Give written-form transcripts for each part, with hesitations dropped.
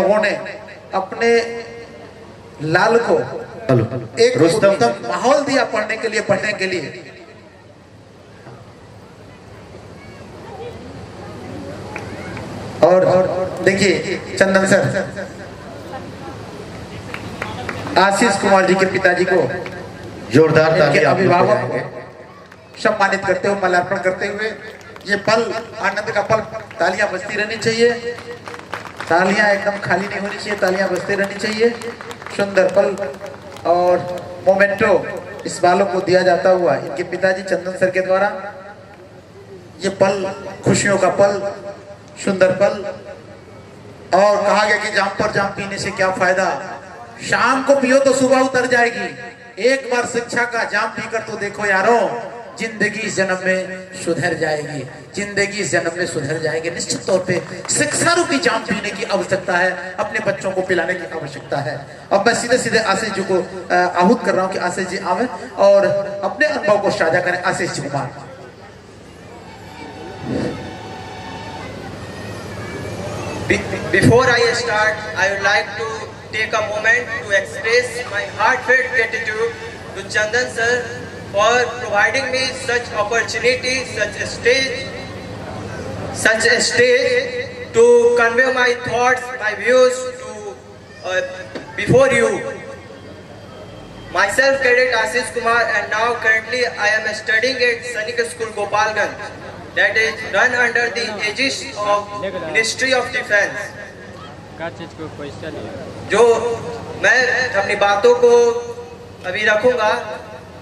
अभिभावकों ने अपने लाल को एक उत्तम माहौल दिया पढ़ने के लिए। और देखिए चंदन सर आशीष कुमार जी के पिताजी को जोरदार तालियां अभिभावक को सम्मानित करते हुए माल्यार्पण करते हुए, ये पल आनंद का पल, तालियां बजती रहनी चाहिए, तालियां एकदम खाली नहीं होनी चाहिए, तालियां बजती रहनी चाहिए। सुंदर पल और मोमेंटो इस बालों को दिया जाता हुआ इनके पिताजी चंदन सर के द्वारा। ये पल खुशियों का पल, सुंदर पल। और कहा गया कि जाम पर जाम पीने से क्या फायदा, शाम को पियो तो सुबह उतर जाएगी। एक बार शिक्षा का जाम पीकर तो देखो यारों, जिंदगी इस जन्म में सुधर जाएगी, जिंदगी इस जन्म में सुधर जाएगी। निश्चित तौर पे शिक्षा रूपी जाम पीने की आवश्यकता है, अपने बच्चों को पिलाने की आवश्यकता है। अब मैं सीधे सीधे आशीष जी को आहूत कर रहा हूं कि आशीष जी आवे और अपने अनुभव को साझा करें। Ashish ji Kumar. Before I start, I would like to take a moment to express my heartfelt gratitude to Chandan sir for providing me such opportunity, such a stage to convey my thoughts, my views to before you. Myself, Cadet Ashish Kumar, and now currently I am studying at Sainik School, Gopalganj, that is run under the aegis of Ministry of Defence. जो मैं अपनी बातों को अभी रखूंगा,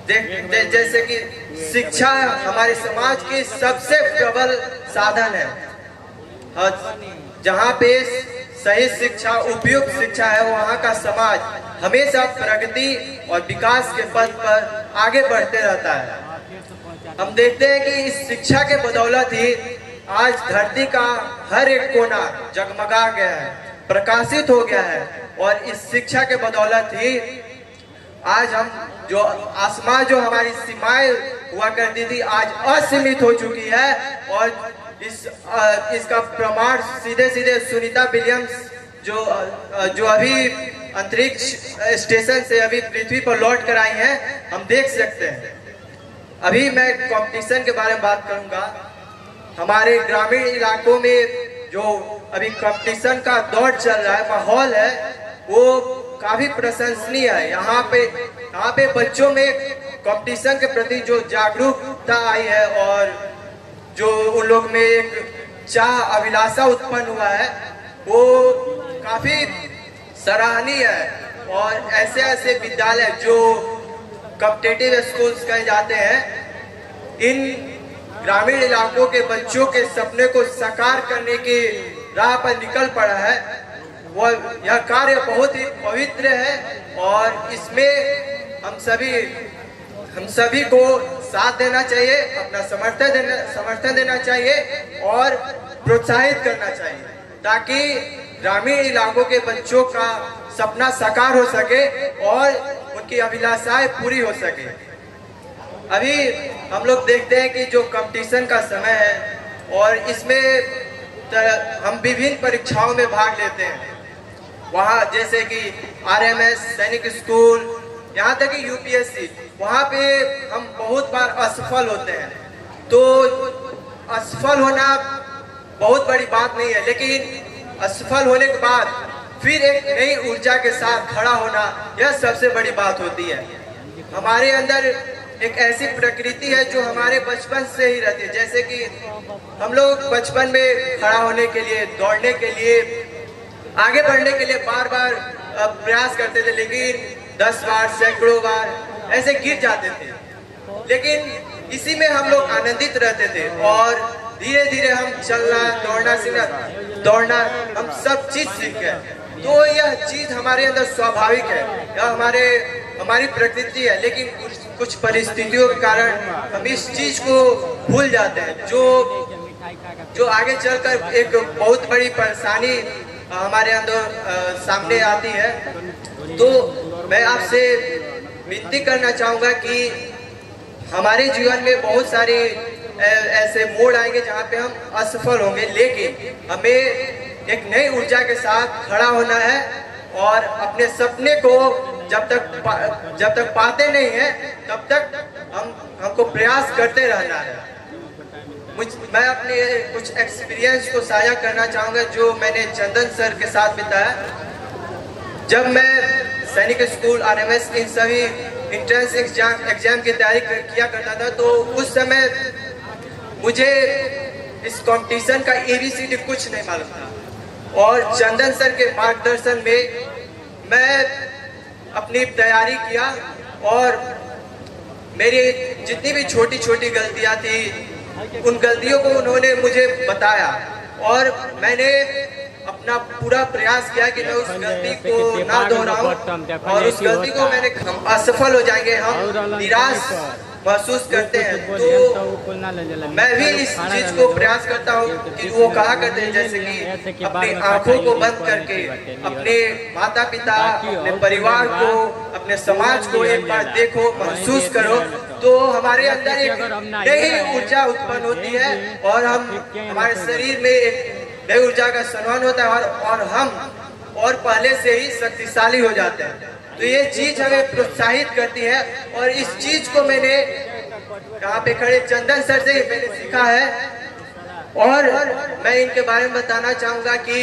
जैसे कि शिक्षा हमारे समाज की सबसे प्रबल साधन है। जहाँ पे सही शिक्षा, उपयुक्त शिक्षा है, वहाँ का समाज हमेशा प्रगति और विकास के पथ पर आगे बढ़ते रहता है। हम देखते हैं कि इस शिक्षा के बदौलत ही आज धरती का हर एक कोना जगमगा गया है, प्रकाशित हो गया है। और इस शिक्षा के बदौलत ही आज हम जो आसमान, जो हमारी सीमाएं हुआ करती थी, आज असीमित हो चुकी है। और इसका प्रमाण सीधे सीधे सुनीता विलियम्स जो अभी अंतरिक्ष स्टेशन से अभी पृथ्वी पर लौट कर आई हैं, हम देख सकते हैं। अभी मैं कंपटीशन के बारे में बात करूंगा। हमारे ग्रामीण इलाकों में जो अभी कंपटीशन का दौर चल रहा है, माहौल है, वो काफी प्रशंसनीय है। यहाँ पे बच्चों में कंपटीशन के प्रति जो जागरूकता आई है और जो उन लोग में एक चाह, अभिलाषा उत्पन्न हुआ है, वो काफी सराहनीय है। और ऐसे ऐसे विद्यालय जो कॉम्पिटिटिव स्कूल्स कहे जाते हैं, इन ग्रामीण इलाकों के बच्चों के सपने को साकार करने की राह पर निकल पड़ा है। वो यह कार्य बहुत ही पवित्र है और इसमें हम सभी को साथ देना चाहिए, अपना समर्थन देना चाहिए और प्रोत्साहित करना चाहिए, ताकि ग्रामीण इलाकों के बच्चों का सपना साकार हो सके और उनकी अभिलाषाएं पूरी हो सके। अभी हम लोग देखते हैं कि जो कंपटीशन का समय है और इसमें हम विभिन्न परीक्षाओं में भाग लेते हैं। वहाँ जैसे कि RMS, सैनिक स्कूल, यहाँ तक कि UPSC, वहाँ पे हम बहुत बार असफल होते हैं। तो असफल होना बहुत बड़ी बात नहीं है, लेकिन असफल होने के बाद फिर एक नई ऊर्जा के साथ खड़ा होना, यह सबसे बड़ी बात होती है। हमारे अंदर एक ऐसी प्रकृति है जो हमारे बचपन से ही रहती है। जैसे कि हम लोग बचपन में खड़ा होने के लिए, दौड़ने के लिए, आगे बढ़ने के लिए बार बार प्रयास करते थे, लेकिन 10 बार, सैकड़ों बार ऐसे गिर जाते थे। लेकिन इसी में हम लोग आनंदित रहते थे और धीरे धीरे हम चलना, दौड़ना सीखना, दौड़ना हम सब चीज सीख गए। तो यह चीज हमारे अंदर स्वाभाविक है, यह हमारी प्रकृति है। लेकिन कुछ परिस्थितियों के कारण हम इस चीज को भूल जाते हैं, जो आगे चलकर एक बहुत बड़ी परेशानी हमारे अंदर सामने आती है। तो मैं आपसे विनती करना चाहूँगा कि हमारे जीवन में बहुत सारे ऐसे मोड़ आएंगे जहाँ पे हम असफल होंगे, लेकिन हमें एक नई ऊर्जा के साथ खड़ा होना है और अपने सपने को जब तक पाते नहीं हैं तब तक हमको प्रयास करते रहना है। मैं अपने कुछ एक्सपीरियंस को साझा करना चाहूँगा जो मैंने चंदन सर के साथ बिताया। जब मैं सैनिक स्कूल RMS इन सभी इंट्रेंस एग्जाम की तैयारी किया करता था तो उस समय मुझे इस कंपटीशन का ABCD कुछ नहीं मालूम था और चंदन सर के मार्गदर्शन में मैं अपनी तैयारी किया और मेरी जितनी भी छोटी छोटी गलतियां थी उन गलतियों को उन्होंने मुझे बताया और मैंने अपना पूरा प्रयास किया कि मैं उस गलती को ना दोहराऊं और उस गलती को हम असफल हो जाएंगे, हम निराश महसूस करते हैं। तो मैं भी इस चीज को प्रयास करता हूँ कि वो कहा करते हैं जैसे कि अपनी आंखों को बंद करके अपने माता पिता, अपने परिवार को, अपने समाज को एक बार देखो, महसूस करो तो हमारे अंदर एक नई ऊर्जा उत्पन्न होती है और हमारे शरीर में एक नई ऊर्जा का संवहन होता है और हम और पहले से ही शक्तिशाली हो जाते हैं। तो ये चीज हमें प्रोत्साहित करती है और इस चीज को मैंने यहाँ पे खड़े चंदन सर से मैंने सीखा है और मैं इनके बारे में बताना चाहूंगा कि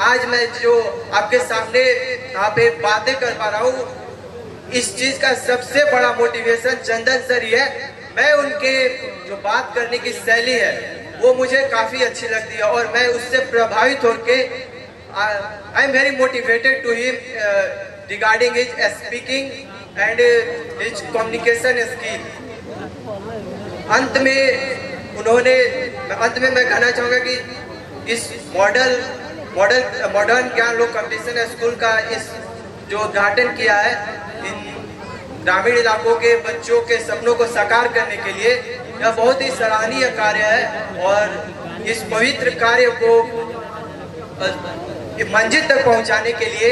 आज मैं जो आपके सामने यहाँ पे बातें कर पा रहा हूँ इस चीज का सबसे बड़ा मोटिवेशन चंदन सर ही है। मैं उनके जो बात करने की शैली है वो मुझे काफी अच्छी लगती है और मैं उससे प्रभावित होकर I am very motivated to him regarding his speaking and his communication skill। अंत में मैं कहना चाहूँगा कि इस मॉडर्न ज्ञान लोक कंपटीशन स्कूल का इस जो उद्घाटन किया है इन ग्रामीण इलाकों के बच्चों के सपनों को साकार करने के लिए, यह बहुत ही सराहनीय कार्य है और इस पवित्र कार्य को मंजिल तक पहुंचाने के लिए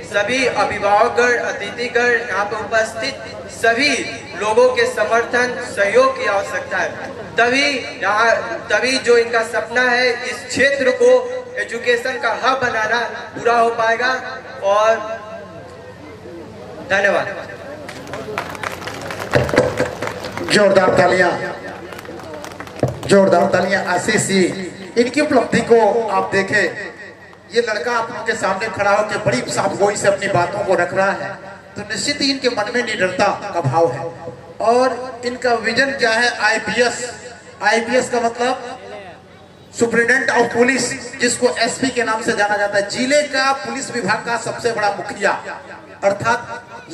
सभी अभिभावकगण, अतिथिगण, यहाँ पर उपस्थित सभी लोगों के समर्थन सहयोग की आवश्यकता है। तभी जो इनका सपना है इस क्षेत्र को एजुकेशन का हब बनाना पूरा हो पाएगा और धन्यवाद। जोरदार तालियां आशीष जी। इनकी उपलब्धि को आप देखें, ये लड़का आप लोगों के सामने खड़ा होकर बड़ी साफगोई से अपनी बातों को रख रहा है तो निश्चित ही इनके मन में निडरता का भाव है और इनका विजन क्या है? आईपीएस का मतलब सुप्रिटेंडेंट ऑफ पुलिस, जिसको SP के नाम से जाना जाता है, जिले का पुलिस विभाग का सबसे बड़ा मुखिया, अर्थात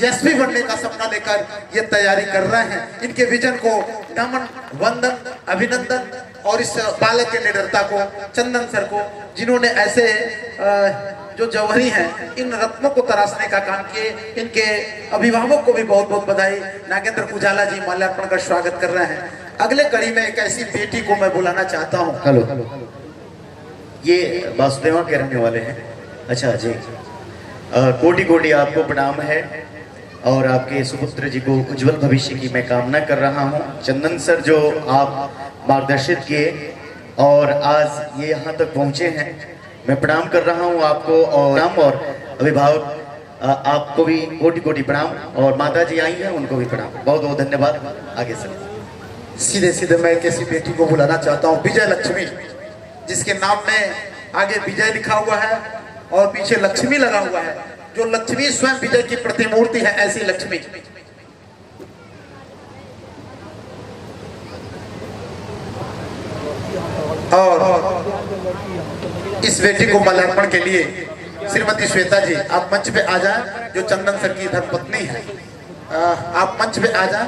SP बनने का सपना लेकर ये तैयारी कर रहे हैं। इनके विजन को नमन, वंदन, अभिनंदन और इस बालक के निडरता को चंदन सर को, जिन्होंने ऐसे जो जौहरी हैं इन रत्नों को तराशने का काम किए, इनके अभिभावक को भी बहुत बहुत बधाई। नागेंद्र उजाला जी माल्यार्पण का स्वागत कर रहे हैं। अगले कड़ी में एक ऐसी बेटी को मैं बुलाना चाहता हूँ। हेलो, ये वासुदेवा के रहने वाले हैं। अच्छा जी, कोटि कोटि आपको प्रणाम है और आपके सुपुत्र जी को उज्जवल भविष्य की मैं कामना कर रहा हूँ। चंदन सर जो आप मार्गदर्शित किए और आज ये यहाँ तक पहुँचे हैं, मैं प्रणाम कर रहा हूँ आपको और अभिभावक आपको भी कोटि कोटि प्रणाम और माता जी आई हैं उनको भी प्रणाम। बहुत बहुत धन्यवाद। आगे सर सीधे सीधे मैं किसी बेटी को बुलाना चाहता हूँ, विजय लक्ष्मी, जिसके नाम में आगे विजय लिखा हुआ है और पीछे लक्ष्मी लगा हुआ है, जो लक्ष्मी स्वयं विजय की प्रतिमूर्ति है, ऐसी लक्ष्मी। और इस बेटी को माल्यार्पण के लिए श्रीमती श्वेता जी आप मंच पे आ जाएं, जो चंदन सर की धर्मपत्नी है। आप मंच पे आ जाएं।